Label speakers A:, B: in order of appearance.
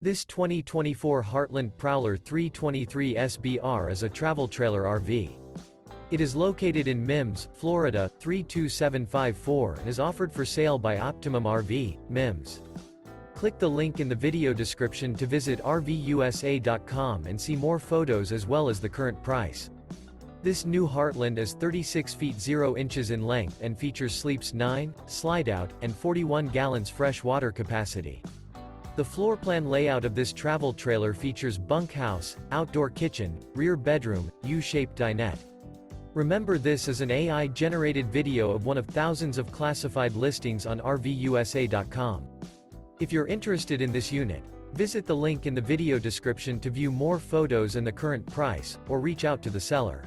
A: This 2024 Heartland Prowler 323 SBR is a travel trailer RV. It is located in Mims, Florida, 32754 and is offered for sale by Optimum RV, Mims. Click the link in the video description to visit RVUSA.com and see more photos as well as the current price. This new Heartland is 36 feet 0 inches in length and features sleeps 9, Slideout, and 41 gallons fresh water capacity. The floor plan layout of this travel trailer features bunkhouse, outdoor kitchen, rear bedroom, U-shaped dinette. Remember, this is an AI-generated video of one of thousands of classified listings on RVUSA.com. If you're interested in this unit, visit the link in the video description to view more photos and the current price, or reach out to the seller.